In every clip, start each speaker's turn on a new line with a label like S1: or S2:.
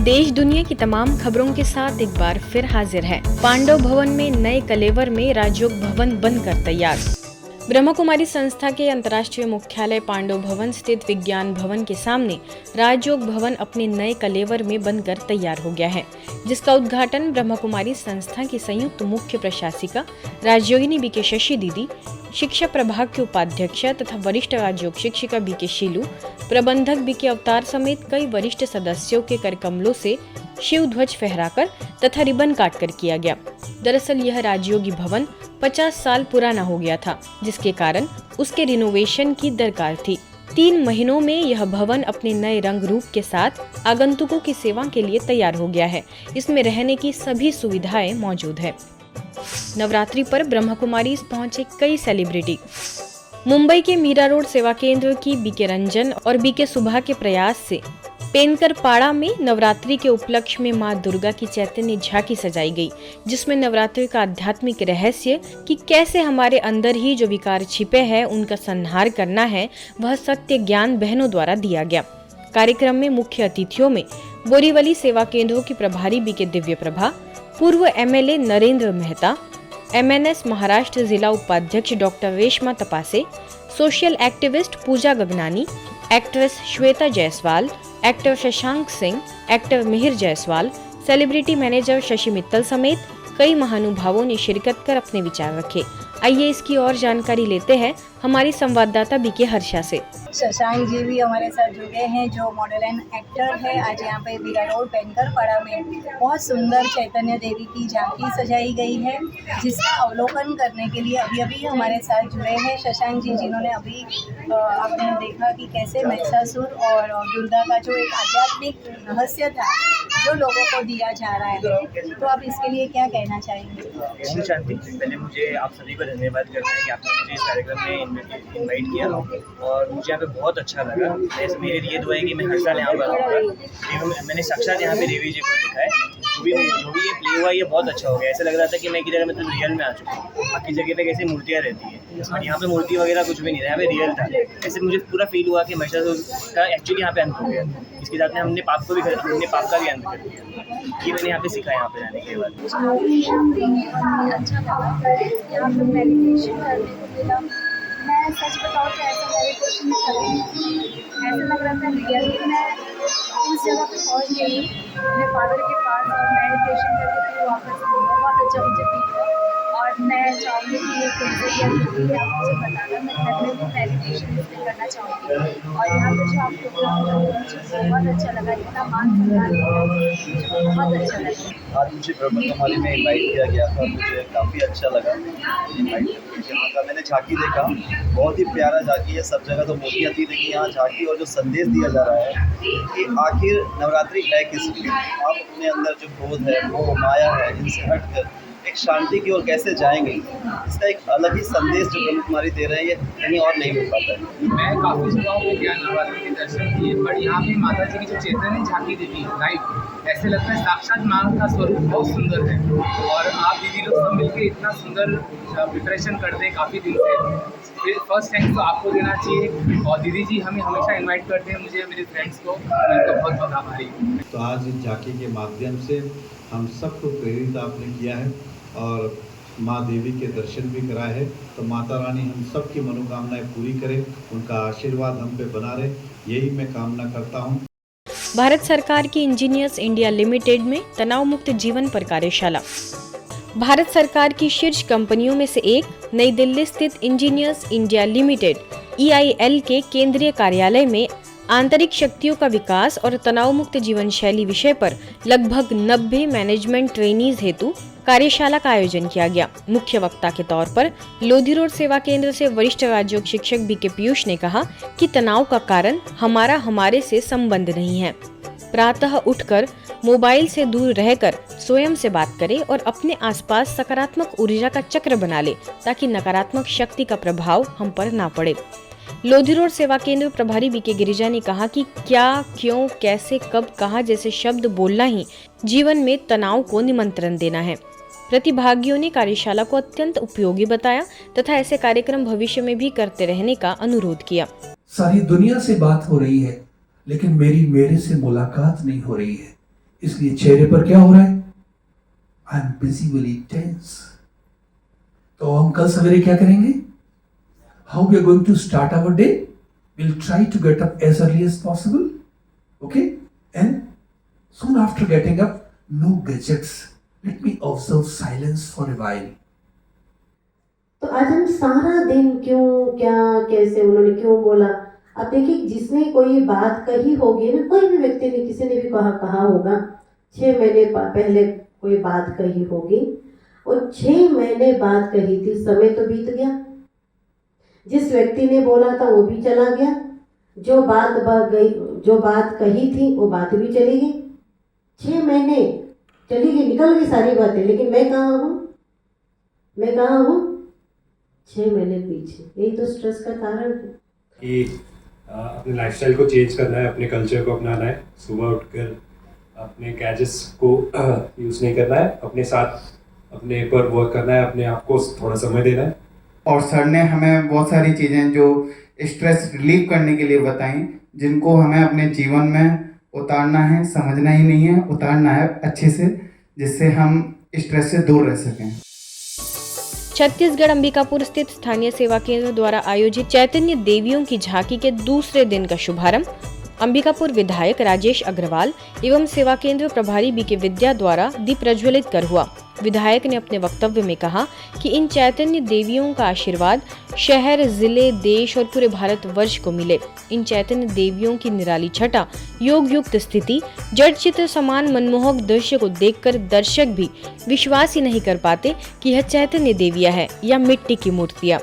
S1: देश दुनिया की तमाम खबरों के साथ एक बार फिर हाजिर है। पांडव भवन में नए कलेवर में राजयोग भवन बनकर तैयार। ब्रह्मा कुमारी संस्था के अंतर्राष्ट्रीय मुख्यालय पांडव भवन स्थित विज्ञान भवन के सामने राजयोग भवन अपने नए कलेवर में बनकर तैयार हो गया है, जिसका उद्घाटन ब्रह्मा कुमारी संस्था की संयुक्त मुख्य प्रशासिका राजयोगिनी बी के शशि दीदी, शिक्षा प्रभाग के उपाध्यक्ष तथा वरिष्ठ राजयोग शिक्षिका बी के शीलू, प्रबंधक बी के अवतार समेत कई वरिष्ठ सदस्यों के करकमलों से शिव ध्वज फहराकर तथा रिबन काटकर किया गया। दरअसल यह राजयोगी भवन 50 साल पुराना हो गया था, जिसके कारण उसके रिनोवेशन की दरकार थी। 3 महीनों में यह भवन अपने नए रंग रूप के साथ आगंतुकों की सेवा के लिए तैयार हो गया है। इसमें रहने की सभी सुविधाएं मौजूद है। नवरात्रि पर ब्रह्मा कुमारी पहुंचे कई सेलिब्रिटी। मुंबई के मीरा रोड सेवा केंद्र की बीके रंजन और बीके सुभा के प्रयास से पेनकर पाड़ा में नवरात्रि के उपलक्ष्य में मां दुर्गा की चैतन्य झांकी सजाई गई, जिसमें नवरात्रि का आध्यात्मिक रहस्य कि कैसे हमारे अंदर ही जो विकार छिपे हैं उनका संहार करना है, वह सत्य ज्ञान बहनों द्वारा दिया गया। कार्यक्रम में मुख्य अतिथियों में बोरीवली सेवा केंद्रों की प्रभारी बीके दिव्य प्रभा, पूर्व एमएलए नरेंद्र मेहता, एमएनएस महाराष्ट्र जिला उपाध्यक्ष doctor Reshma Tapase, social activist Pooja Gagnani, actress Shweta Jaiswal, actor Shashank Singh, actor Mihir Jaiswal, celebrity manager Shashi Mittal समेत कई महानुभावों ने शिरकत कर अपने विचार रखे। आइए इसकी और जानकारी लेते हैं हमारी संवाददाता बीके हर्षा से।
S2: शशांक जी भी हमारे साथ जुड़े हैं, जो मॉडल एंड एक्टर है। आज यहाँ पे मीरा रोड पेनकर पाड़ा में बहुत सुंदर चैतन्य देवी की झांकी सजाई गई है, जिसका अवलोकन करने के लिए अभी अभी हमारे साथ जुड़े हैं शशांक जी, जिन्होंने अभी आपने देखा कि कैसे महिषासुर और दुर्गा का जो एक आध्यात्मिक रहस्य था जो लोगों को दिया जा रहा है, तो आप इसके लिए क्या कहना चाहेंगे?
S3: शांति, पहले मुझे आप सभी को धन्यवाद करना है कि आपने मुझे इस कार्यक्रम में इनवाइट किया और मुझे यहाँ पे बहुत अच्छा लगा। वैसे मेरी ये दुआ है कि मैं हर साल यहाँ पर आऊँगा। मैंने साक्षात यहाँ पे देवी जी को देखा है, जो भी ये प्ले हुआ ये बहुत अच्छा हो गया। ऐसा लग रहा था कि मैं किधर मतलब रियल में आ चुका हूँ। बाकी जगह पे कैसे मूर्तियाँ रहती है, और यहाँ पे मूर्ति वगैरह कुछ भी नहीं था, यहाँ पे रियल था। ऐसे मुझे पूरा फील हुआ कि महिषासुर का एक्चुअली यहाँ पे अंत हो गया। इसके साथ में हमने पाप का भी अंत कर दिया। ये मैंने यहाँ पे सीखा, यहाँ पे रहने के बाद।
S4: अच्छा लगा यहाँ पे मेडिटेशन करने को मिला। मैं सच बताऊँ तो ऐसा मेडिटेशन में कभी नहीं थी। ऐसा लग रहा था रियली मैं उस जगह पे पहुँच गई अपने फादर के पास और मेडिटेशन करके फिर वापस बहुत अच्छा मुझे फील हुआ। और मैं चाहूँगी कि ये फिर आप मुझे बताना, मैं घर में भी मेडिटेशन इसमें करना चाहूँगी। और यहाँ पर जो आप प्रोग्राम कर रहे हैं मुझे बहुत अच्छा लगा, इतना मान सम्मान मुझे बहुत अच्छा लगा।
S5: आज मुझे ब्रह्मा कुमारी में इन्वाइट किया गया था, मुझे काफ़ी अच्छा लगा इन्वाइट करके। यहाँ का मैंने झांकी देखा, बहुत ही प्यारा झांकी है। सब जगह तो मूर्तियाँ थी, लेकिन यहाँ झांकी और जो संदेश दिया जा रहा है कि आखिर नवरात्रि है किस लिए, आप अपने अंदर जो क्रोध है, वो माया है, इनसे हट कर एक शांति की ओर कैसे जाएंगे, इसका एक अलग ही संदेश जो ब्रह्मा कुमारी दे रहे हैं, ये कहीं और नहीं मिल पाता है।
S6: मैं काफ़ी जगहों पे गया नवरात्रि के दर्शन किए, बट यहाँ पे माता जी की जो चैतन्य झांकी देती है राइट, ऐसे लगता है साक्षात माँ का स्वरूप बहुत सुंदर है। और आप दीदी लोग सब मिलकर इतना सुंदर प्रिपरेशन करते हैं काफ़ी दिन से। फर्स्ट थैंक्स तो आपको देना चाहिए, और दीदी जी हमें हमेशा इन्वाइट करते हैं, मुझे मेरे फ्रेंड्स को, उनको बहुत बहुत आभारी हूँ।
S7: तो आज इस झांकी के माध्यम से हम सबको प्रेरित आपने किया है और माँ देवी के दर्शन भी कराए हैं। तो माता रानी हम सब की मनोकामनाएं पूरी करे, उनका आशीर्वाद हम पे बना रहे, यही मैं कामना करता हूँ।
S1: भारत सरकार की इंजीनियर्स इंडिया लिमिटेड में तनाव मुक्त जीवन पर कार्यशाला। भारत सरकार की शीर्ष कंपनियों में से एक नई दिल्ली स्थित इंजीनियर्स इंडिया लिमिटेड EIL के केंद्रीय कार्यालय में आंतरिक शक्तियों का विकास और तनाव मुक्त जीवन शैली विषय पर लगभग 90 मैनेजमेंट ट्रेनीज हेतु कार्यशाला का आयोजन किया गया। मुख्य वक्ता के तौर पर लोधी रोड सेवा केंद्र से वरिष्ठ राजयोग शिक्षक बीके पीयूष ने कहा कि तनाव का कारण हमारे से संबंध नहीं है। प्रातः उठकर मोबाइल से दूर रहकर स्वयं से बात करें और अपने आसपास सकारात्मक ऊर्जा का चक्र बना ले, ताकि नकारात्मक शक्ति का प्रभाव हम पर ना पड़े। लोधी रोड सेवा केंद्र प्रभारी बीके गिरिजा ने कहा कि क्या, क्यों, कैसे, कब, कहाँ जैसे शब्द बोलना ही जीवन में तनाव को निमंत्रण देना है। प्रतिभागियों ने कार्यशाला को अत्यंत उपयोगी बताया तथा ऐसे कार्यक्रम भविष्य में भी करते रहने का अनुरोध किया।
S8: सारी दुनिया से बात हो रही है, लेकिन मेरे से मुलाकात नहीं हो रही है। इसलिए चेहरे पर क्या हो रहा है? I am visibly tense. तो हम कल सवेरे क्या करेंगे? How we are going to start our day? Will try to get up as early as possible, okay? And soon after getting up, no gadgets, let me observe silence for a while.
S9: तो आज हम सारा दिन क्यों, क्या, कैसे, उन्होंने क्यों बोला, अब देखिए जिसने कोई बात कही होगी ना, कोई भी व्यक्ति ने, किसी ने भी कहा होगा, 6 महीने पहले कोई बात कही होगी और 6 महीने बात कही थी, समय तो बीत गया। जिस व्यक्ति ने बोला था वो भी चला गया, जो बात कही थी वो बात भी चली गई। 6 महीने चली गई, निकल गई सारी बातें, लेकिन मैं कहाँ हूँ? 6 महीने पीछे। यही तो स्ट्रेस का कारण है
S10: कि अपने लाइफस्टाइल को चेंज करना है, अपने कल्चर को अपनाना है, सुबह उठकर अपने गैजेट्स को यूज़ नहीं करना है, अपने साथ अपने पर वर्क करना है, अपने आप को थोड़ा समय देना है।
S11: और सर ने हमें बहुत सारी चीज़ें जो स्ट्रेस रिलीव करने के लिए बताई, जिनको हमें अपने जीवन में उतारना है, समझना ही नहीं है, उतारना है अच्छे से, जिससे हम स्ट्रेस से दूर रह सकें।
S1: छत्तीसगढ़ अंबिकापुर स्थित स्थानीय सेवा केंद्र द्वारा आयोजित चैतन्य देवियों की झांकी के दूसरे दिन का शुभारंभ अंबिकापुर विधायक राजेश अग्रवाल एवं सेवा केंद्र प्रभारी बीके विद्या द्वारा दीप प्रज्वलित कर हुआ। विधायक ने अपने वक्तव्य में कहा कि इन चैतन्य देवियों का आशीर्वाद शहर, जिले, देश और पूरे भारतवर्ष को मिले। इन चैतन्य देवियों की निराली छटा, योग युक्त स्थिति, जड़ चित्र समान मनमोहक दृश्य को देखकर दर्शक भी विश्वास ही नहीं कर पाते कि यह चैतन्य देवियां है या मिट्टी की मूर्तियां।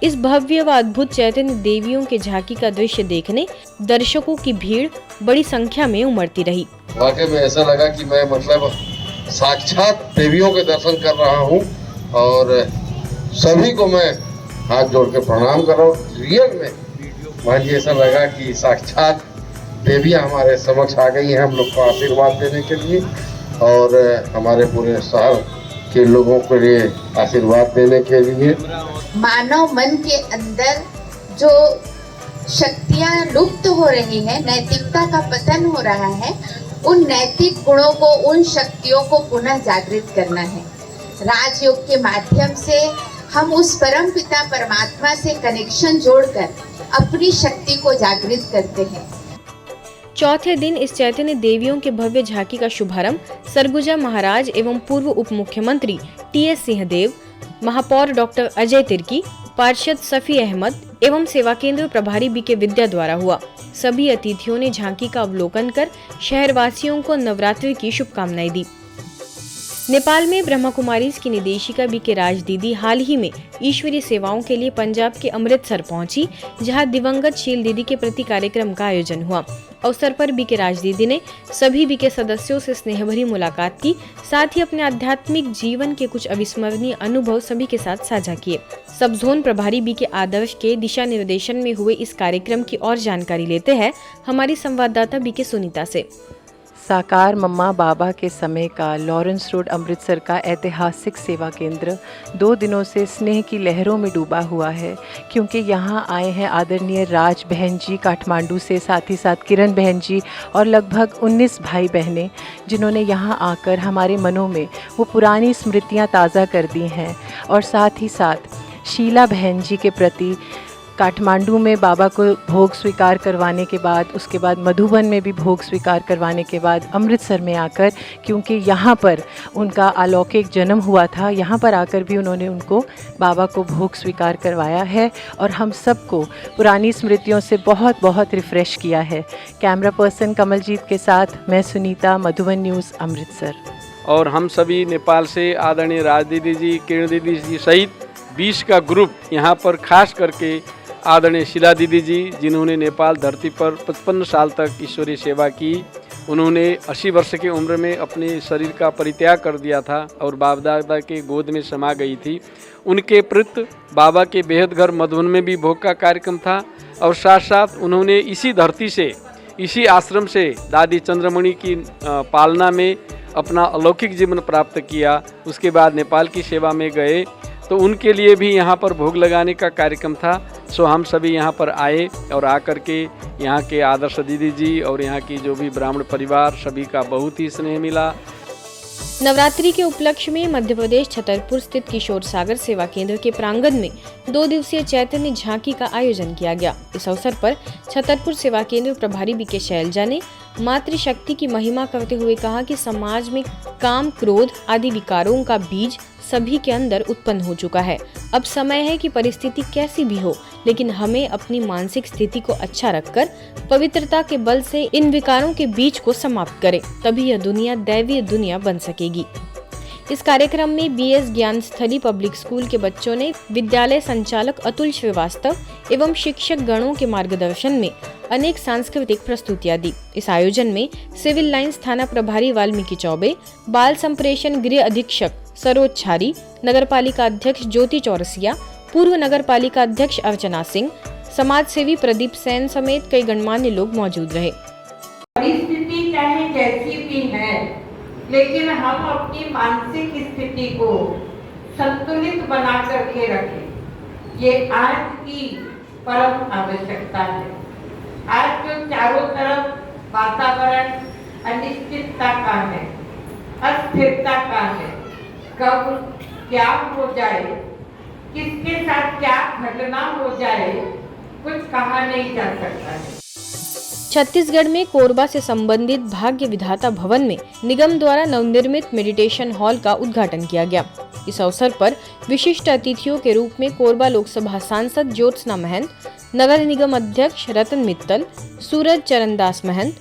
S1: इस भव्य व अद्भुत चैतन्य देवियों के झांकी का दृश्य देखने दर्शकों की भीड़ बड़ी संख्या में उमड़ती रही।
S12: वाकई में ऐसा लगा कि मैं साक्षात देवियों के दर्शन कर रहा हूँ और सभी को मैं हाथ जोड़ के प्रणाम कर रहा हूँ। रियल में मुझे ऐसा लगा कि साक्षात देवियाँ हमारे समक्ष आ गई हैं हम लोग को आशीर्वाद देने के लिए और हमारे पूरे शहर के लोगों के लिए आशीर्वाद देने के लिए।
S13: मानव मन के अंदर जो शक्तियाँ लुप्त हो रही हैं, नैतिकता का पतन हो रहा है, उन नैतिक गुणों को, उन शक्तियों को पुनः जागृत करना है। राजयोग के माध्यम से हम उस परम पिता परमात्मा से कनेक्शन जोड़कर अपनी शक्ति को जागृत करते हैं।
S1: चौथे दिन इस चैतन्य देवियों के भव्य झांकी का शुभारंभ सरगुजा महाराज एवं पूर्व उप मुख्यमंत्री टीएस सिंहदेव, महापौर डॉक्टर अजय तिर्की, पार्षद सफी अहमद एवं सेवा केंद्र प्रभारी बीके विद्या द्वारा हुआ। सभी अतिथियों ने झांकी का अवलोकन कर शहरवासियों को नवरात्रि की शुभकामनाएं दी। नेपाल में ब्रह्मा कुमारीज की निदेशिका बीके राज दीदी हाल ही में ईश्वरीय सेवाओं के लिए पंजाब के अमृतसर पहुंची, जहां दिवंगत शील दीदी के प्रति कार्यक्रम का आयोजन हुआ। अवसर पर बीके राज दीदी ने सभी बीके सदस्यों से स्नेहभरी मुलाकात की, साथ ही अपने आध्यात्मिक जीवन के कुछ अविस्मरणीय अनुभव सभी के साथ साझा किए। सब जोन प्रभारी बीके आदर्श के दिशा निर्देशन में हुए इस कार्यक्रम की और जानकारी लेते हैं हमारी संवाददाता बीके सुनीता से।
S14: साकार मम्मा बाबा के समय का लॉरेंस रोड अमृतसर का ऐतिहासिक सेवा केंद्र 2 दिनों से स्नेह की लहरों में डूबा हुआ है, क्योंकि यहाँ आए हैं आदरणीय राज बहन जी काठमांडू से, साथ ही साथ किरण बहन जी और लगभग 19 भाई बहनें, जिन्होंने यहाँ आकर हमारे मनों में वो पुरानी स्मृतियाँ ताज़ा कर दी हैं। और साथ ही साथ शीला बहन जी के प्रति काठमांडू में बाबा को भोग स्वीकार करवाने के बाद, उसके बाद मधुबन में भी भोग स्वीकार करवाने के बाद अमृतसर में आकर, क्योंकि यहाँ पर उनका अलौकिक जन्म हुआ था, यहाँ पर आकर भी उन्होंने उनको बाबा को भोग स्वीकार करवाया है और हम सबको पुरानी स्मृतियों से बहुत बहुत रिफ़्रेश किया है। कैमरा पर्सन कमलजीत के साथ मैं सुनीता, मधुबन न्यूज़ अमृतसर।
S15: और हम सभी नेपाल से आदरणीय राज दीदी जी, किरण दीदी जी सहित 20 का ग्रुप यहाँ पर खास करके आदरणीय शीला दीदी जी, जिन्होंने नेपाल धरती पर 55 साल तक ईश्वरीय सेवा की। उन्होंने 80 वर्ष की उम्र में अपने शरीर का परित्याग कर दिया था और बाप दादा के गोद में समा गई थी। उनके प्रति बाबा के बेहद घर मधुबन में भी भोग का कार्यक्रम था और साथ साथ उन्होंने इसी धरती से, इसी आश्रम से दादी चंद्रमणि की पालना में अपना अलौकिक जीवन प्राप्त किया। उसके बाद नेपाल की सेवा में गए तो उनके लिए भी यहाँ पर भोग लगाने का कार्यक्रम था सो हम सभी यहाँ पर आए और आकर के यहाँ के आदर्श दीदी जी और यहाँ की जो भी ब्राह्मण परिवार सभी का बहुत ही स्नेह मिला।
S1: नवरात्रि के उपलक्ष्य में मध्य प्रदेश छतरपुर स्थित किशोर सागर सेवा केंद्र के प्रांगण में 2 दिवसीय चैतन्य झांकी का आयोजन किया गया। इस अवसर पर छतरपुर सेवा केंद्र प्रभारी बीके शैलजा ने मातृशक्ति की महिमा करते हुए कहा कि समाज में काम, क्रोध आदि विकारों का बीज सभी के अंदर उत्पन्न हो चुका है। अब समय है कि परिस्थिति कैसी भी हो, लेकिन हमें अपनी मानसिक स्थिति को अच्छा रखकर पवित्रता के बल से इन विकारों के बीज को समाप्त करें, तभी यह दुनिया दैवीय दुनिया बन सकेगी। इस कार्यक्रम में बीएस ज्ञान स्थली पब्लिक स्कूल के बच्चों ने विद्यालय संचालक अतुल श्रीवास्तव एवं शिक्षक गणों के मार्गदर्शन में अनेक सांस्कृतिक प्रस्तुतियां दी। इस आयोजन में सिविल लाइंस थाना प्रभारी वाल्मीकि चौबे, बाल संप्रेषण गृह अधीक्षक सरोज छारी, नगर पालिका अध्यक्ष ज्योति चौरसिया, पूर्व नगर पालिका अध्यक्ष अर्चना सिंह, समाज सेवी प्रदीप सेन समेत कई गणमान्य लोग मौजूद रहे।
S16: परिस्थिति चाहे जैसी भी है, लेकिन हम अपनी मानसिक स्थिति को संतुलित बना करके रखें, ये आज की परम आवश्यकता है। आज जो चारों तरफ वातावरण अनिश्चितता का है, अस्थिरता का है, कब क्या हो जाए, किसके साथ क्या घटना हो जाए, कुछ कहा नहीं जा सकता है।
S1: छत्तीसगढ़ में कोरबा से संबंधित भाग्य विधाता भवन में निगम द्वारा नवनिर्मित मेडिटेशन हॉल का उद्घाटन किया गया। इस अवसर पर विशिष्ट अतिथियों के रूप में कोरबा लोकसभा सांसद ज्योत्सना महंत, नगर निगम अध्यक्ष Ratan Mittal, Suraj Charandas Mahant,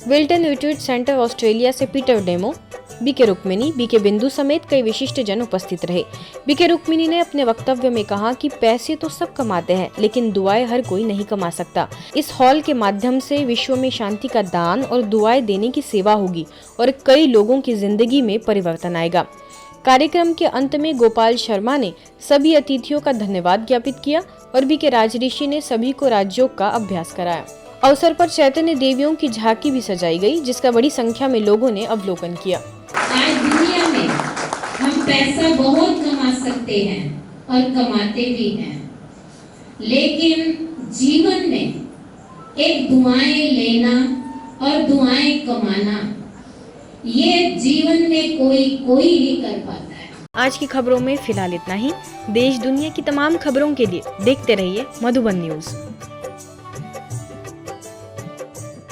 S1: Wilton Retreat Centre Australia से Peter Demo, BK Rukmini, BK Bindu समेत कई विशिष्ट जन उपस्थित रहे। बीके रुक्मिनी ने अपने वक्तव्य में कहा कि पैसे तो सब कमाते हैं, लेकिन दुआएं हर कोई नहीं कमा सकता। इस हॉल के माध्यम से विश्व में शांति का दान और दुआएं देने की सेवा होगी और कई लोगों की जिंदगी में परिवर्तन आएगा। कार्यक्रम के अंत में गोपाल शर्मा ने सभी अतिथियों का धन्यवाद ज्ञापित किया और बीके राजऋषि ने सभी को राजयोग का अभ्यास कराया। अवसर पर चैतन्य देवियों की झांकी भी सजाई गई, जिसका बड़ी संख्या में लोगों ने अवलोकन किया।
S17: आज दुनिया में हम पैसा बहुत कमा सकते हैं और कमाते भी हैं, लेकिन जीवन में एक दुआएं लेना और दुआएं कमाना, ये जीवन में कोई ही कर पाता है।
S1: आज की खबरों में फिलहाल इतना ही। देश दुनिया की तमाम खबरों के लिए देखते रहिए मधुबन न्यूज।